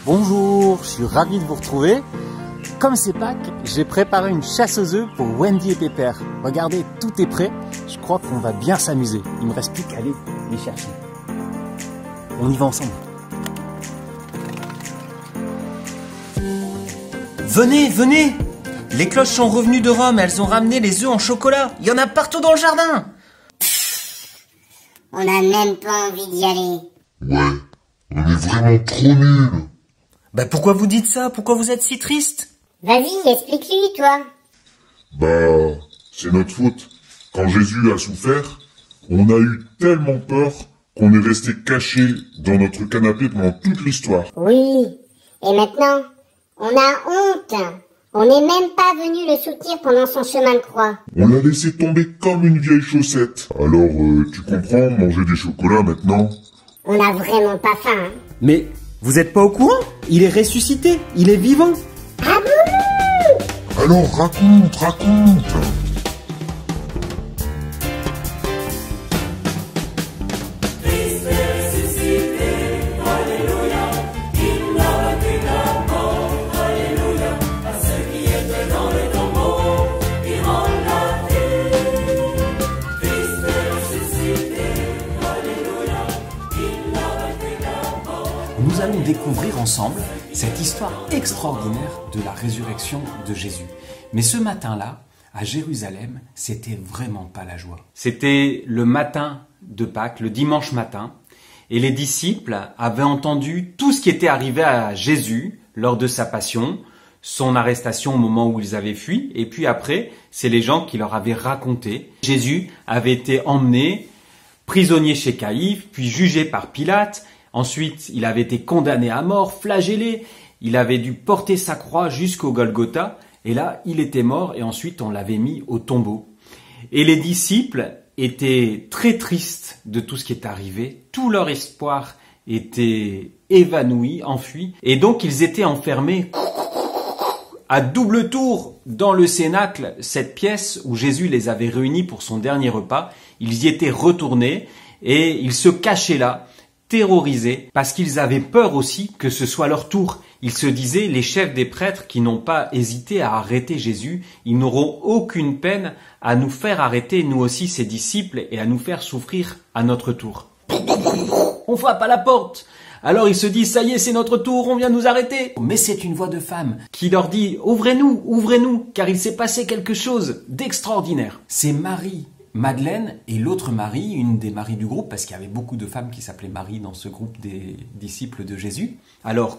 Bonjour, je suis ravi de vous retrouver. Comme c'est Pâques, j'ai préparé une chasse aux œufs pour Wendy et Pépère. Regardez, tout est prêt. Je crois qu'on va bien s'amuser. Il me reste plus qu'à aller les chercher. On y va ensemble. Venez, venez! Les cloches sont revenues de Rome, elles ont ramené les œufs en chocolat. Il y en a partout dans le jardin. On n'a même pas envie d'y aller. Ouais, on est vraiment trop nuls. Bah pourquoi vous dites ça? Pourquoi vous êtes si triste? Vas-y, explique-lui, toi. Bah, c'est notre faute. Quand Jésus a souffert, on a eu tellement peur qu'on est resté caché dans notre canapé pendant toute l'histoire. Oui. Et maintenant, on a honte. On n'est même pas venu le soutenir pendant son chemin de croix. On l'a laissé tomber comme une vieille chaussette. Alors, tu comprends, manger des chocolats maintenant? On n'a vraiment pas faim. Hein. Mais vous êtes pas au courant? Il est ressuscité, il est vivant. Ah bon? Alors, raconte. Nous allons découvrir ensemble cette histoire extraordinaire de la résurrection de Jésus. Mais ce matin-là, à Jérusalem, c'était vraiment pas la joie. C'était le matin de Pâques, le dimanche matin, et les disciples avaient entendu tout ce qui était arrivé à Jésus lors de sa passion, son arrestation au moment où ils avaient fui, et puis après, c'est les gens qui leur avaient raconté. Jésus avait été emmené, prisonnier chez Caïphe, puis jugé par Pilate. Ensuite, il avait été condamné à mort, flagellé, il avait dû porter sa croix jusqu'au Golgotha, et là, il était mort, et ensuite on l'avait mis au tombeau. Et les disciples étaient très tristes de tout ce qui est arrivé, tout leur espoir était évanoui, enfui, et donc ils étaient enfermés à double tour dans le cénacle, cette pièce où Jésus les avait réunis pour son dernier repas. Ils y étaient retournés, et ils se cachaient là, terrorisés, parce qu'ils avaient peur aussi que ce soit leur tour. Ils se disaient, les chefs des prêtres qui n'ont pas hésité à arrêter Jésus, ils n'auront aucune peine à nous faire arrêter, nous aussi ses disciples, et à nous faire souffrir à notre tour. On frappe à la porte. Alors ils se disent, ça y est, c'est notre tour, on vient nous arrêter. Mais c'est une voix de femme qui leur dit, ouvrez-nous, car il s'est passé quelque chose d'extraordinaire. C'est Marie, Madeleine et l'autre Marie, une des Maries du groupe, parce qu'il y avait beaucoup de femmes qui s'appelaient Marie dans ce groupe des disciples de Jésus. Alors,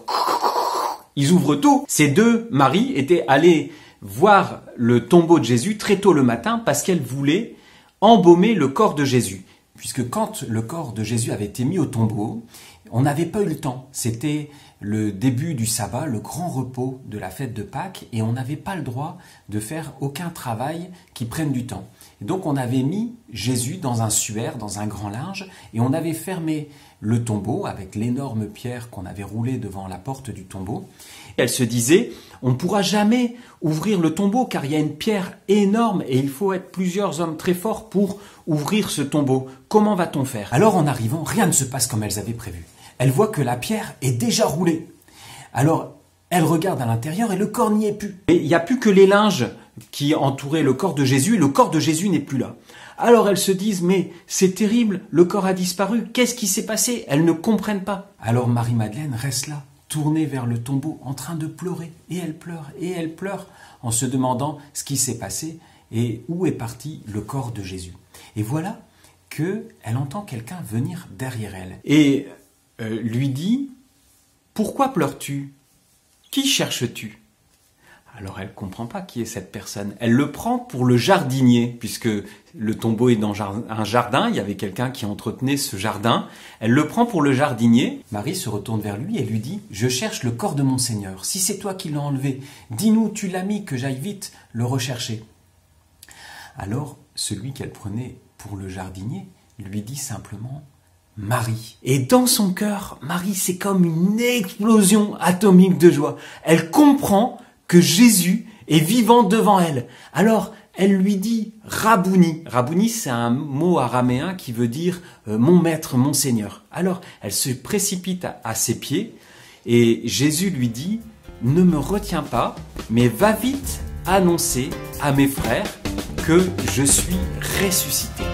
ils ouvrent tout. Ces deux Maries étaient allées voir le tombeau de Jésus très tôt le matin parce qu'elles voulaient embaumer le corps de Jésus. Puisque quand le corps de Jésus avait été mis au tombeau, on n'avait pas eu le temps. C'était le début du sabbat, le grand repos de la fête de Pâques, et on n'avait pas le droit de faire aucun travail qui prenne du temps. Et donc on avait mis Jésus dans un suaire, dans un grand linge, et on avait fermé le tombeau avec l'énorme pierre qu'on avait roulée devant la porte du tombeau. Elle se disait, on ne pourra jamais ouvrir le tombeau car il y a une pierre énorme et il faut être plusieurs hommes très forts pour ouvrir ce tombeau. Comment va-t-on faire? Alors en arrivant, rien ne se passe comme elles avaient prévu. Elles voient que la pierre est déjà roulée. Alors elles regardent à l'intérieur et le corps n'y est plus. Et il n'y a plus que les linges qui entouraient le corps de Jésus et le corps de Jésus n'est plus là. Alors elles se disent, mais c'est terrible, le corps a disparu, qu'est-ce qui s'est passé? Elles ne comprennent pas. Alors Marie-Madeleine reste là, tournée vers le tombeau, en train de pleurer. Et elle pleure, en se demandant ce qui s'est passé et où est parti le corps de Jésus. Et voilà qu'elle entend quelqu'un venir derrière elle. Et lui dit, pourquoi pleures-tu? Qui cherches-tu? Alors elle ne comprend pas qui est cette personne. Elle le prend pour le jardinier, puisque le tombeau est dans un jardin, il y avait quelqu'un qui entretenait ce jardin. Elle le prend pour le jardinier. Marie se retourne vers lui et lui dit « Je cherche le corps de mon Seigneur. Si c'est toi qui l'as enlevé, dis-nous où tu l'as mis, que j'aille vite le rechercher. » Alors celui qu'elle prenait pour le jardinier lui dit simplement « Marie ». Et dans son cœur, Marie, c'est comme une explosion atomique de joie. Elle comprend que Jésus est vivant devant elle. Alors, elle lui dit « Rabouni ». Rabouni, c'est un mot araméen qui veut dire « mon maître, mon seigneur ». Alors, elle se précipite à ses pieds Et Jésus lui dit, ne me retiens pas, mais va vite annoncer à mes frères que je suis ressuscité.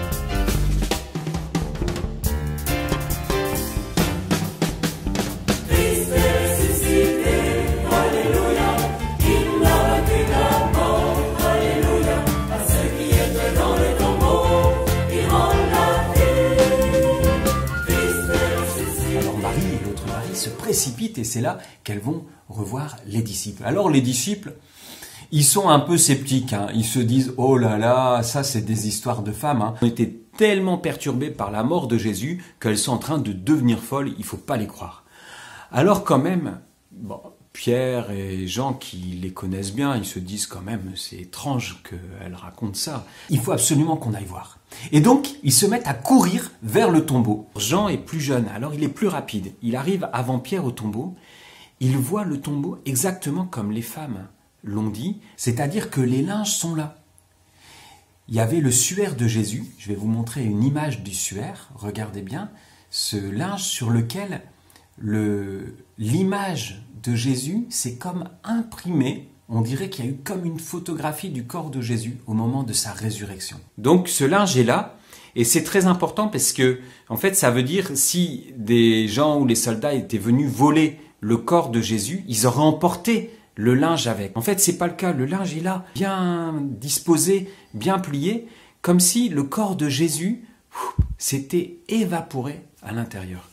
Se précipitent et c'est là qu'elles vont revoir les disciples. Alors les disciples, ils sont un peu sceptiques, hein. Ils se disent « Oh là là, ça c'est des histoires de femmes. Hein. » Ils ont été tellement perturbés par la mort de Jésus qu'elles sont en train de devenir folles, il ne faut pas les croire. Alors quand même, bon, Pierre et Jean qui les connaissent bien, ils se disent quand même « C'est étrange qu'elle raconte ça. Il faut absolument qu'on aille voir. » Et donc, ils se mettent à courir vers le tombeau. Jean est plus jeune, alors il est plus rapide. Il arrive avant Pierre au tombeau. Il voit le tombeau exactement comme les femmes l'ont dit, c'est-à-dire que les linges sont là. Il y avait le suaire de Jésus. Je vais vous montrer une image du suaire. Regardez bien ce linge sur lequel l'image de Jésus, c'est comme imprimé. On dirait qu'il y a eu comme une photographie du corps de Jésus au moment de sa résurrection. Donc ce linge est là, et c'est très important parce que, en fait, ça veut dire si des gens ou les soldats étaient venus voler le corps de Jésus, ils auraient emporté le linge avec. En fait, c'est pas le cas. Le linge est là, bien disposé, bien plié, comme si le corps de Jésus s'était évaporé à l'intérieur.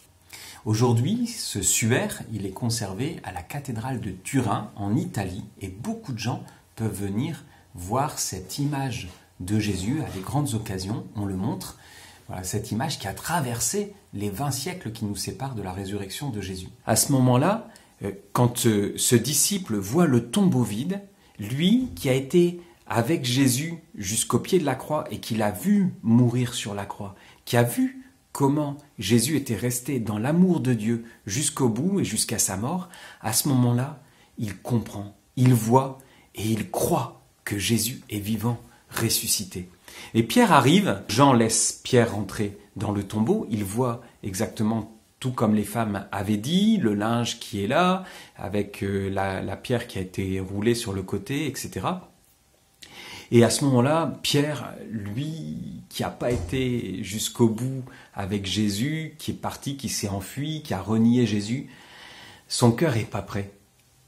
Aujourd'hui, ce suaire, il est conservé à la cathédrale de Turin, en Italie, et beaucoup de gens peuvent venir voir cette image de Jésus à des grandes occasions. On le montre, voilà, cette image qui a traversé les 20 siècles qui nous séparent de la résurrection de Jésus. À ce moment-là, quand ce disciple voit le tombeau vide, lui qui a été avec Jésus jusqu'au pied de la croix et qui l'a vu mourir sur la croix, qui a vu comment Jésus était resté dans l'amour de Dieu jusqu'au bout et jusqu'à sa mort, à ce moment-là, il comprend, il voit et il croit que Jésus est vivant, ressuscité. Et Pierre arrive, Jean laisse Pierre entrer dans le tombeau, il voit exactement tout comme les femmes avaient dit, le linge qui est là, avec la pierre qui a été roulée sur le côté, etc. Et à ce moment-là, Pierre, lui, qui n'a pas été jusqu'au bout avec Jésus, qui est parti, qui s'est enfui, qui a renié Jésus, son cœur n'est pas prêt.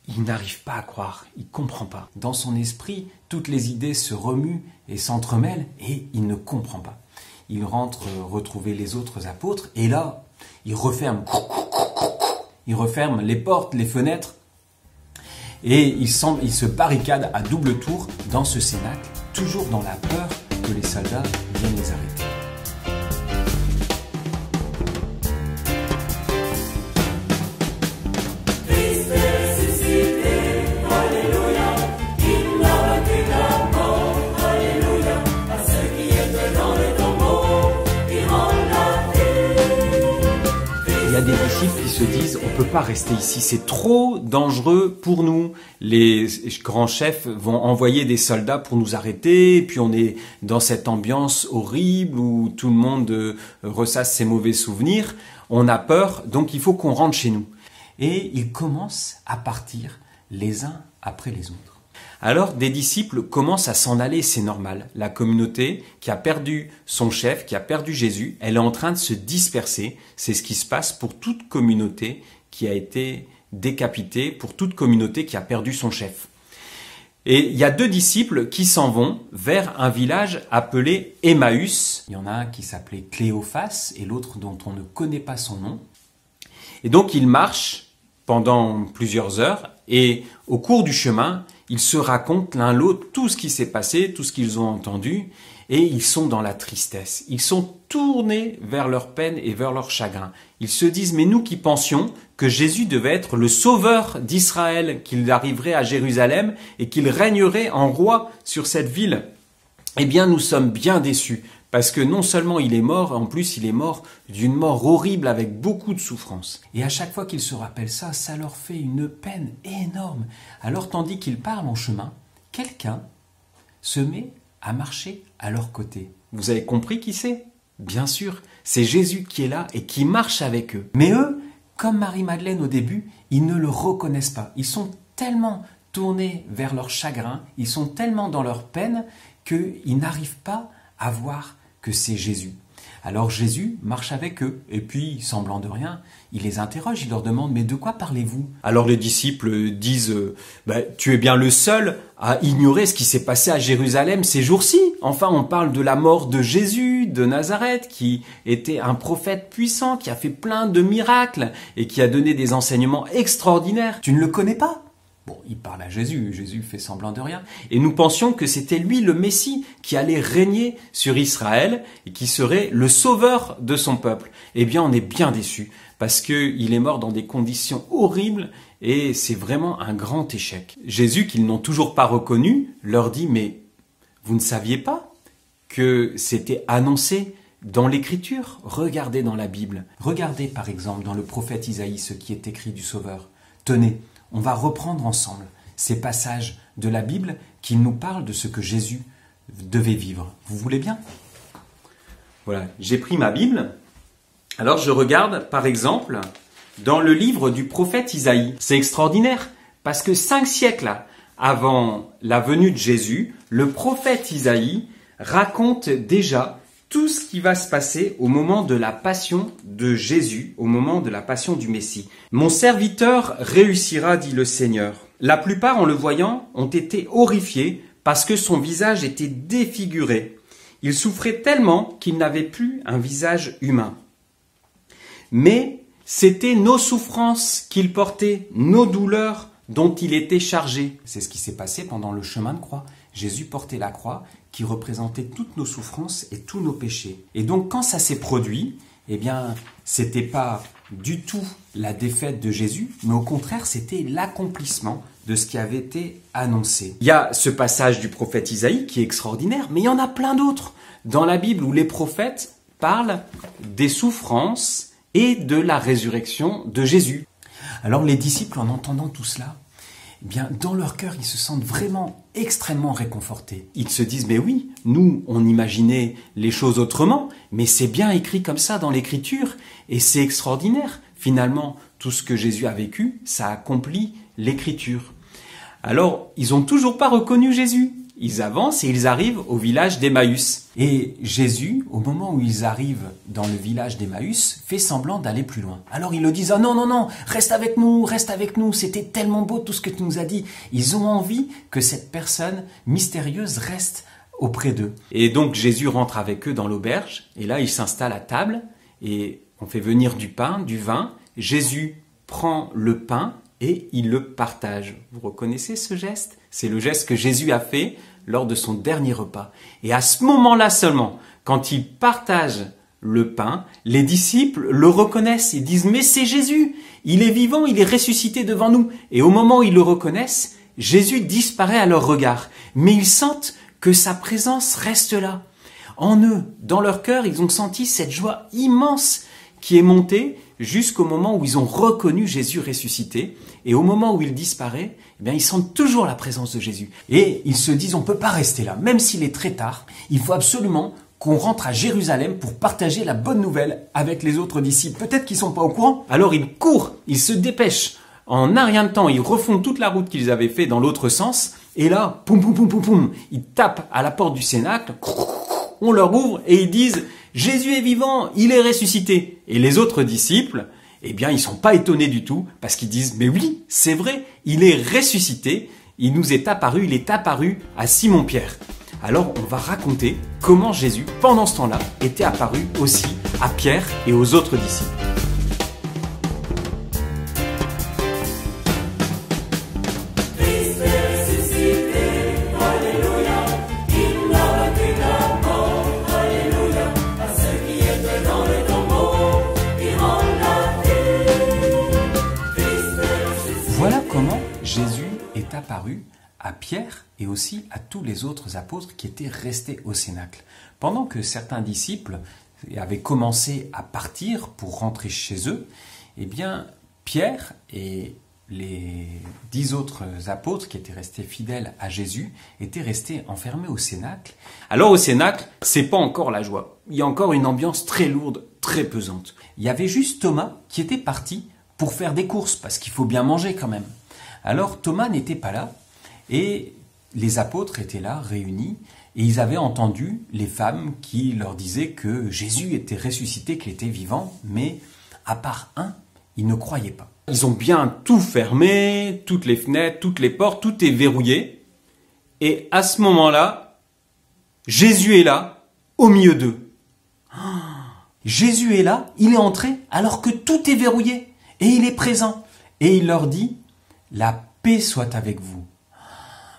Il n'arrive pas à croire, il ne comprend pas. Dans son esprit, toutes les idées se remuent et s'entremêlent et il ne comprend pas. Il rentre retrouver les autres apôtres et là, il referme les portes, les fenêtres et il se barricade à double tour dans ce cénacle, toujours dans la peur que les soldats viennent les arrêter. Il y a des disciples qui se disent on ne peut pas rester ici, c'est trop dangereux pour nous. Les grands chefs vont envoyer des soldats pour nous arrêter, et puis on est dans cette ambiance horrible où tout le monde ressasse ses mauvais souvenirs. On a peur, donc il faut qu'on rentre chez nous. Et ils commencent à partir les uns après les autres. Alors des disciples commencent à s'en aller, c'est normal. La communauté qui a perdu son chef, qui a perdu Jésus, elle est en train de se disperser. C'est ce qui se passe pour toute communauté qui a été décapitée, pour toute communauté qui a perdu son chef. Et il y a deux disciples qui s'en vont vers un village appelé Emmaüs. Il y en a un qui s'appelait Cléophas et l'autre dont on ne connaît pas son nom. Et donc ils marchent pendant plusieurs heures et au cours du chemin, ils se racontent l'un l'autre tout ce qui s'est passé, tout ce qu'ils ont entendu, et ils sont dans la tristesse. Ils sont tournés vers leur peine et vers leur chagrin. Ils se disent, mais nous qui pensions que Jésus devait être le sauveur d'Israël, qu'il arriverait à Jérusalem et qu'il régnerait en roi sur cette ville, eh bien nous sommes bien déçus. Parce que non seulement il est mort, en plus il est mort d'une mort horrible avec beaucoup de souffrance. Et à chaque fois qu'ils se rappellent ça, ça leur fait une peine énorme. Alors tandis qu'ils parlent en chemin, quelqu'un se met à marcher à leur côté. Vous avez compris qui c'est ? Bien sûr, c'est Jésus qui est là et qui marche avec eux. Mais eux, comme Marie-Madeleine au début, ils ne le reconnaissent pas. Ils sont tellement tournés vers leur chagrin, ils sont tellement dans leur peine qu'ils n'arrivent pas à voir que c'est Jésus. Alors Jésus marche avec eux, et puis, semblant de rien, il les interroge, il leur demande « Mais de quoi parlez-vous » Alors les disciples disent « Tu es bien le seul à ignorer ce qui s'est passé à Jérusalem ces jours-ci. Enfin, on parle de la mort de Jésus de Nazareth, qui était un prophète puissant, qui a fait plein de miracles, et qui a donné des enseignements extraordinaires. Tu ne le connais pas ?» Bon, il parle à Jésus, Jésus fait semblant de rien. Et nous pensions que c'était lui le Messie qui allait régner sur Israël et qui serait le sauveur de son peuple. Eh bien, on est bien déçus parce qu'il est mort dans des conditions horribles et c'est vraiment un grand échec. Jésus, qu'ils n'ont toujours pas reconnu, leur dit « Mais vous ne saviez pas que c'était annoncé dans l'Écriture ? Regardez dans la Bible. Regardez par exemple dans le prophète Isaïe ce qui est écrit du Sauveur. Tenez, on va reprendre ensemble ces passages de la Bible qui nous parlent de ce que Jésus devait vivre. Vous voulez bien ? Voilà, j'ai pris ma Bible. Alors je regarde par exemple dans le livre du prophète Isaïe. C'est extraordinaire parce que 5 siècles avant la venue de Jésus, le prophète Isaïe raconte déjà tout ce qui va se passer au moment de la passion de Jésus, au moment de la passion du Messie. « Mon serviteur réussira, dit le Seigneur. La plupart, en le voyant, ont été horrifiés parce que son visage était défiguré. Il souffrait tellement qu'il n'avait plus un visage humain. Mais c'était nos souffrances qu'il portait, nos douleurs dont il était chargé. » C'est ce qui s'est passé pendant le chemin de croix. Jésus portait la croix qui représentait toutes nos souffrances et tous nos péchés. Et donc quand ça s'est produit, eh bien, c'était pas du tout la défaite de Jésus, mais au contraire, c'était l'accomplissement de ce qui avait été annoncé. Il y a ce passage du prophète Isaïe qui est extraordinaire, mais il y en a plein d'autres dans la Bible où les prophètes parlent des souffrances et de la résurrection de Jésus. Alors les disciples, en entendant tout cela, eh bien, dans leur cœur, ils se sentent vraiment extrêmement réconfortés. Ils se disent, mais oui, nous, on imaginait les choses autrement, mais c'est bien écrit comme ça dans l'Écriture, et c'est extraordinaire. Finalement, tout ce que Jésus a vécu, ça accomplit l'Écriture. Alors, ils n'ont toujours pas reconnu Jésus. Ils avancent et ils arrivent au village d'Emmaüs. Et Jésus, au moment où ils arrivent dans le village d'Emmaüs, fait semblant d'aller plus loin. Alors ils le disent « Ah non, non, non, reste avec nous, c'était tellement beau tout ce que tu nous as dit. » Ils ont envie que cette personne mystérieuse reste auprès d'eux. Et donc Jésus rentre avec eux dans l'auberge, et là il s'installe à table, et on fait venir du pain, du vin. Jésus prend le pain et il le partage. Vous reconnaissez ce geste ? C'est le geste que Jésus a fait lors de son dernier repas. Et à ce moment-là seulement, quand il partage le pain, les disciples le reconnaissent et disent « Mais c'est Jésus, il est vivant, il est ressuscité devant nous. » Et au moment où ils le reconnaissent, Jésus disparaît à leur regard. Mais ils sentent que sa présence reste là. En eux, dans leur cœur, ils ont senti cette joie immense qui est montée jusqu'au moment où ils ont reconnu Jésus ressuscité. Et au moment où il disparaît, eh bien, ils sentent toujours la présence de Jésus. Et ils se disent, on ne peut pas rester là. Même s'il est très tard, il faut absolument qu'on rentre à Jérusalem pour partager la bonne nouvelle avec les autres disciples. Peut-être qu'ils ne sont pas au courant. Alors ils courent, ils se dépêchent. En un rien de temps, ils refont toute la route qu'ils avaient fait dans l'autre sens. Et là, poum, poum, poum, poum, poum, ils tapent à la porte du cénacle. On leur ouvre et ils disent « Jésus est vivant, il est ressuscité ». Et les autres disciples, eh bien, ils sont pas étonnés du tout parce qu'ils disent « Mais oui, c'est vrai, il est ressuscité, il nous est apparu, il est apparu à Simon-Pierre ». Alors, on va raconter comment Jésus, pendant ce temps-là, était apparu aussi à Pierre et aux autres disciples. Voilà comment Jésus est apparu à Pierre et aussi à tous les autres apôtres qui étaient restés au cénacle. Pendant que certains disciples avaient commencé à partir pour rentrer chez eux, eh bien Pierre et les 10 autres apôtres qui étaient restés fidèles à Jésus étaient restés enfermés au cénacle. Alors au cénacle, c'est pas encore la joie. Il y a encore une ambiance très lourde, très pesante. Il y avait juste Thomas qui était parti pour faire des courses, parce qu'il faut bien manger quand même. Alors Thomas n'était pas là, et les apôtres étaient là, réunis, et ils avaient entendu les femmes qui leur disaient que Jésus était ressuscité, qu'il était vivant, mais à part un, ils ne croyaient pas. Ils ont bien tout fermé, toutes les fenêtres, toutes les portes, tout est verrouillé, et à ce moment-là, Jésus est là, au milieu d'eux. Jésus est là, il est entré, alors que tout est verrouillé, et il est présent. Et il leur dit, la paix soit avec vous.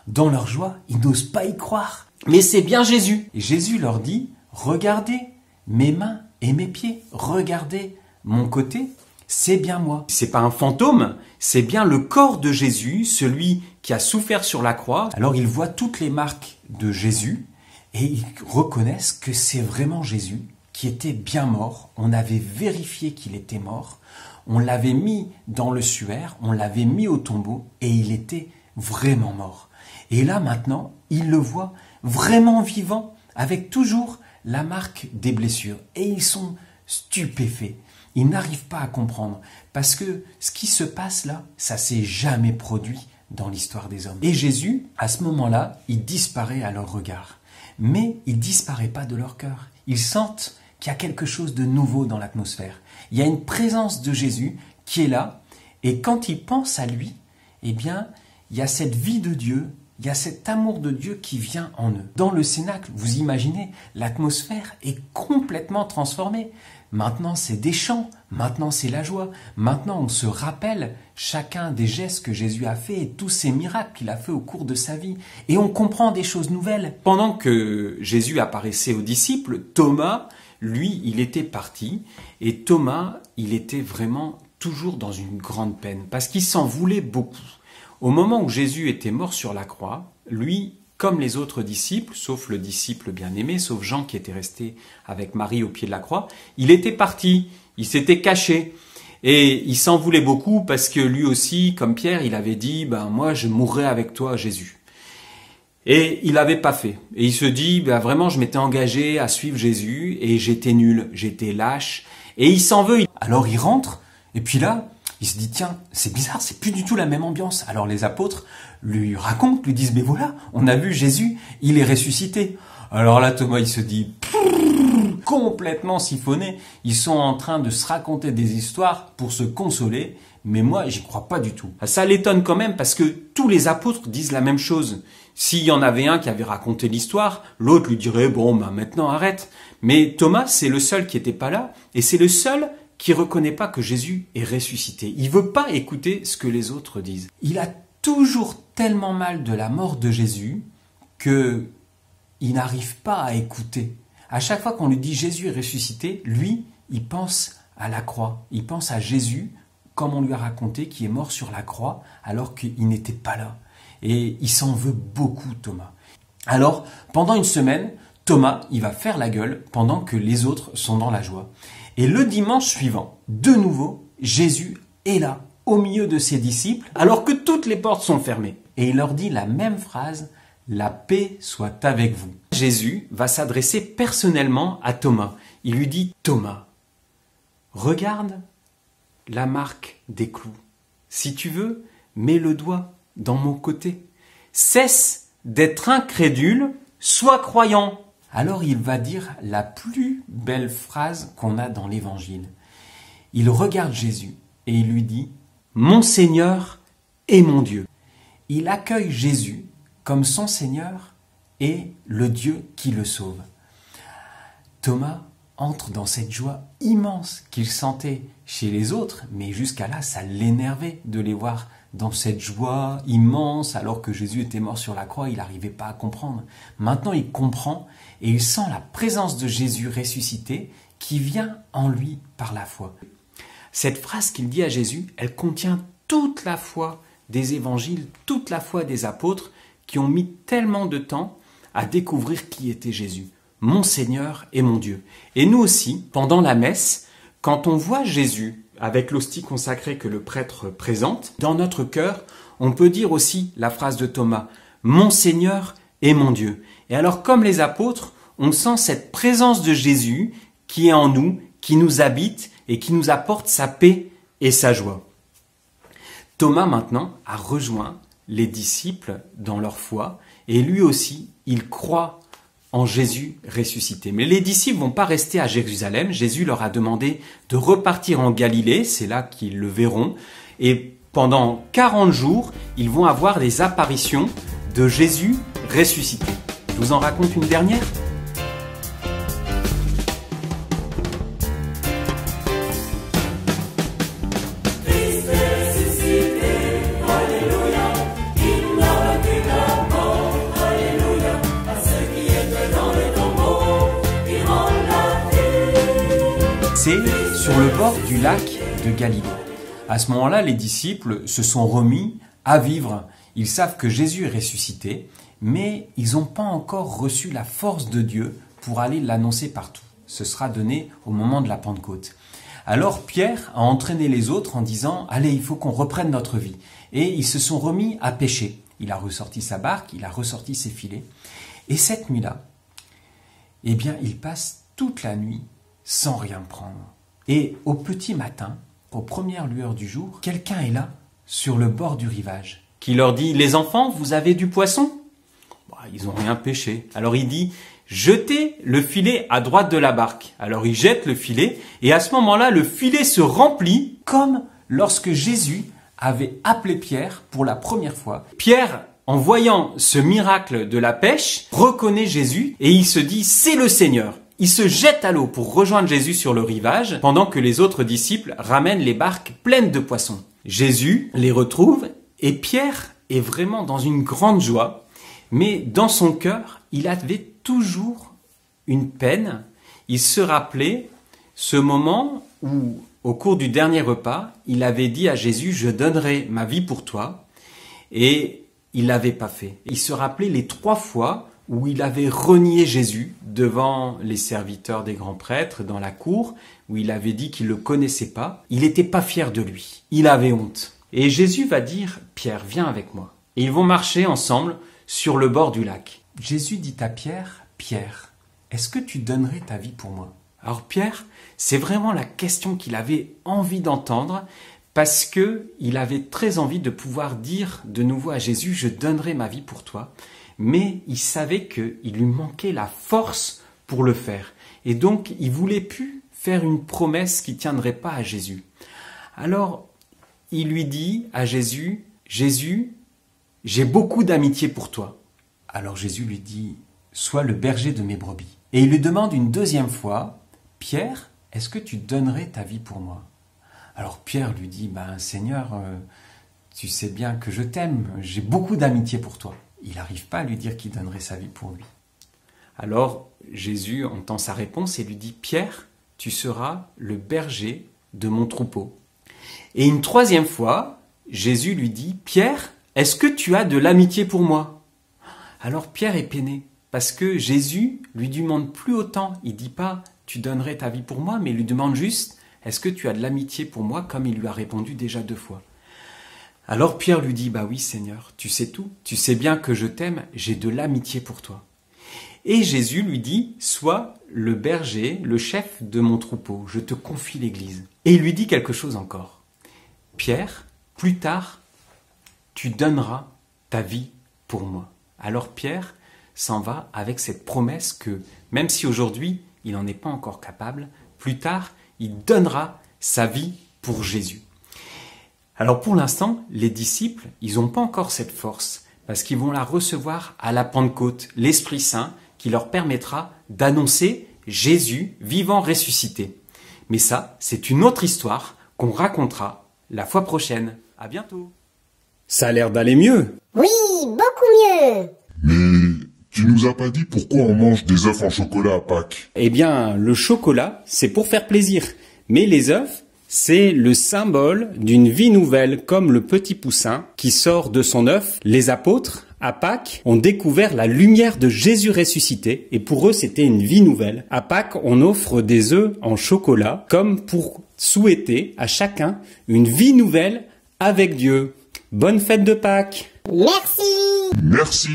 Dans leur joie, ils n'osent pas y croire. Mais c'est bien Jésus. Et Jésus leur dit, regardez mes mains et mes pieds, regardez mon côté, c'est bien moi. C'est pas un fantôme, c'est bien le corps de Jésus, celui qui a souffert sur la croix. Alors ils voient toutes les marques de Jésus et ils reconnaissent que c'est vraiment Jésus qui était bien mort. On avait vérifié qu'il était mort. On l'avait mis dans le suaire, on l'avait mis au tombeau et il était vraiment mort. Et là maintenant, ils le voient vraiment vivant avec toujours la marque des blessures. Et ils sont stupéfaits. Ils n'arrivent pas à comprendre parce que ce qui se passe là, ça s'est jamais produit dans l'histoire des hommes. Et Jésus, à ce moment-là, il disparaît à leur regard. Mais il disparaît pas de leur cœur. Ils sentent qu'il y a quelque chose de nouveau dans l'atmosphère. Il y a une présence de Jésus qui est là. Et quand ils pensent à lui, eh bien, il y a cette vie de Dieu, il y a cet amour de Dieu qui vient en eux. Dans le cénacle, vous imaginez, l'atmosphère est complètement transformée. Maintenant, c'est des chants, maintenant c'est la joie, maintenant on se rappelle chacun des gestes que Jésus a fait et tous ces miracles qu'il a fait au cours de sa vie. Et on comprend des choses nouvelles. Pendant que Jésus apparaissait aux disciples, Thomas, lui, il était parti. Et Thomas, il était vraiment toujours dans une grande peine parce qu'il s'en voulait beaucoup. Au moment où Jésus était mort sur la croix, lui, comme les autres disciples, sauf le disciple bien-aimé, sauf Jean qui était resté avec Marie au pied de la croix, il était parti, il s'était caché. Et il s'en voulait beaucoup parce que lui aussi, comme Pierre, il avait dit « moi je mourrai avec toi Jésus ». Et il l'avait pas fait. Et il se dit vraiment je m'étais engagé à suivre Jésus et j'étais nul, j'étais lâche. Et il s'en veut. Alors il rentre et puis là, il se dit, tiens, c'est bizarre, c'est plus du tout la même ambiance. Alors les apôtres lui racontent, lui disent, mais voilà, on a vu Jésus, il est ressuscité. Alors là, Thomas, il se dit, complètement siphonné. Ils sont en train de se raconter des histoires pour se consoler. Mais moi, j'y crois pas du tout. Ça l'étonne quand même parce que tous les apôtres disent la même chose. S'il y en avait un qui avait raconté l'histoire, l'autre lui dirait, maintenant arrête. Mais Thomas, c'est le seul qui était pas là et c'est le seul qui reconnaît pas que Jésus est ressuscité. Il veut pas écouter ce que les autres disent. Il a toujours tellement mal de la mort de Jésus que il n'arrive pas à écouter. À chaque fois qu'on lui dit Jésus est ressuscité, lui, il pense à la croix. Il pense à Jésus, comme on lui a raconté, qui est mort sur la croix alors qu'il n'était pas là. Et il s'en veut beaucoup, Thomas. Alors, pendant une semaine, Thomas, il va faire la gueule pendant que les autres sont dans la joie. Et le dimanche suivant, de nouveau, Jésus est là, au milieu de ses disciples, alors que toutes les portes sont fermées. Et il leur dit la même phrase, « La paix soit avec vous ». Jésus va s'adresser personnellement à Thomas. Il lui dit, « Thomas, regarde la marque des clous. Si tu veux, mets le doigt dans mon côté. Cesse d'être incrédule, sois croyant. » Alors il va dire la plus belle phrase qu'on a dans l'Évangile. Il regarde Jésus et il lui dit « Mon Seigneur et mon Dieu ». Il accueille Jésus comme son Seigneur et le Dieu qui le sauve. Thomas entre dans cette joie immense qu'il sentait chez les autres, mais jusqu'à là, ça l'énervait de les voir dans cette joie immense alors que Jésus était mort sur la croix, il n'arrivait pas à comprendre. Maintenant, il comprend et il sent la présence de Jésus ressuscité qui vient en lui par la foi. Cette phrase qu'il dit à Jésus, elle contient toute la foi des évangiles, toute la foi des apôtres qui ont mis tellement de temps à découvrir qui était Jésus, mon Seigneur et mon Dieu. Et nous aussi, pendant la messe, quand on voit Jésus avec l'hostie consacrée que le prêtre présente, dans notre cœur, on peut dire aussi la phrase de Thomas, « Mon Seigneur et mon Dieu ». Et alors, comme les apôtres, on sent cette présence de Jésus qui est en nous, qui nous habite et qui nous apporte sa paix et sa joie. Thomas maintenant a rejoint les disciples dans leur foi et lui aussi, il croit en Jésus ressuscité. Mais les disciples vont pas rester à Jérusalem. Jésus leur a demandé de repartir en Galilée, c'est là qu'ils le verront. Et pendant 40 jours, ils vont avoir des apparitions de Jésus ressuscité. Je vous en raconte une dernière. C'est sur le bord du lac de Galilée. À ce moment-là, les disciples se sont remis à vivre. Ils savent que Jésus est ressuscité, mais ils n'ont pas encore reçu la force de Dieu pour aller l'annoncer partout. Ce sera donné au moment de la Pentecôte. Alors Pierre a entraîné les autres en disant « Allez, il faut qu'on reprenne notre vie ». Et ils se sont remis à pêcher. Il a ressorti sa barque, il a ressorti ses filets. Et cette nuit-là, eh bien, il passe toute la nuit sans rien prendre. Et au petit matin, aux premières lueurs du jour, quelqu'un est là, sur le bord du rivage, qui leur dit « Les enfants, vous avez du poisson ?» Ils n'ont rien pêché. Alors il dit « Jetez le filet à droite de la barque ». Alors ils jettent le filet, et à ce moment-là, le filet se remplit, comme lorsque Jésus avait appelé Pierre pour la première fois. Pierre, en voyant ce miracle de la pêche, reconnaît Jésus, et il se dit « C'est le Seigneur ». Il se jette à l'eau pour rejoindre Jésus sur le rivage, pendant que les autres disciples ramènent les barques pleines de poissons. Jésus les retrouve et Pierre est vraiment dans une grande joie, mais dans son cœur, il avait toujours une peine. Il se rappelait ce moment où, au cours du dernier repas, il avait dit à Jésus « Je donnerai ma vie pour toi » et il l'avait pas fait. Il se rappelait les 3 fois où il avait renié Jésus devant les serviteurs des grands prêtres dans la cour, où il avait dit qu'il ne le connaissait pas. Il n'était pas fier de lui. Il avait honte. Et Jésus va dire « Pierre, viens avec moi ». Et ils vont marcher ensemble sur le bord du lac. Jésus dit à Pierre « Pierre, est-ce que tu donnerais ta vie pour moi ?» Alors Pierre, c'est vraiment la question qu'il avait envie d'entendre, parce que il avait très envie de pouvoir dire de nouveau à Jésus « Je donnerai ma vie pour toi ». Mais il savait qu'il lui manquait la force pour le faire. Et donc, il voulait plus faire une promesse qui tiendrait pas à Jésus. Alors, il lui dit à Jésus, « Jésus, j'ai beaucoup d'amitié pour toi. » Alors Jésus lui dit, « Sois le berger de mes brebis. » Et il lui demande une deuxième fois, « Pierre, est-ce que tu donnerais ta vie pour moi ?» Alors Pierre lui dit, « Seigneur, tu sais bien que je t'aime, j'ai beaucoup d'amitié pour toi. » Il n'arrive pas à lui dire qu'il donnerait sa vie pour lui. Alors Jésus entend sa réponse et lui dit « Pierre, tu seras le berger de mon troupeau. » Et une troisième fois, Jésus lui dit « Pierre, est-ce que tu as de l'amitié pour moi ?» Alors Pierre est peiné parce que Jésus lui demande plus autant. Il dit pas « Tu donnerais ta vie pour moi », mais il lui demande juste « Est-ce que tu as de l'amitié pour moi ?» comme il lui a répondu déjà 2 fois. Alors Pierre lui dit « Bah oui Seigneur, tu sais tout, tu sais bien que je t'aime, j'ai de l'amitié pour toi. » Et Jésus lui dit « Sois le berger, le chef de mon troupeau, je te confie l'Église. » Et il lui dit quelque chose encore. « Pierre, plus tard, tu donneras ta vie pour moi. » Alors Pierre s'en va avec cette promesse que, même si aujourd'hui il n'en est pas encore capable, plus tard il donnera sa vie pour Jésus. Alors pour l'instant, les disciples, ils n'ont pas encore cette force, parce qu'ils vont la recevoir à la Pentecôte, l'Esprit Saint, qui leur permettra d'annoncer Jésus vivant ressuscité. Mais ça, c'est une autre histoire qu'on racontera la fois prochaine. À bientôt. Ça a l'air d'aller mieux. Oui, beaucoup mieux. Mais tu nous as pas dit pourquoi on mange des œufs en chocolat à Pâques. Eh bien, le chocolat, c'est pour faire plaisir. Mais les œufs, c'est le symbole d'une vie nouvelle, comme le petit poussin qui sort de son œuf. Les apôtres, à Pâques, ont découvert la lumière de Jésus ressuscité, et pour eux, c'était une vie nouvelle. À Pâques, on offre des œufs en chocolat, comme pour souhaiter à chacun une vie nouvelle avec Dieu. Bonne fête de Pâques! Merci. Merci.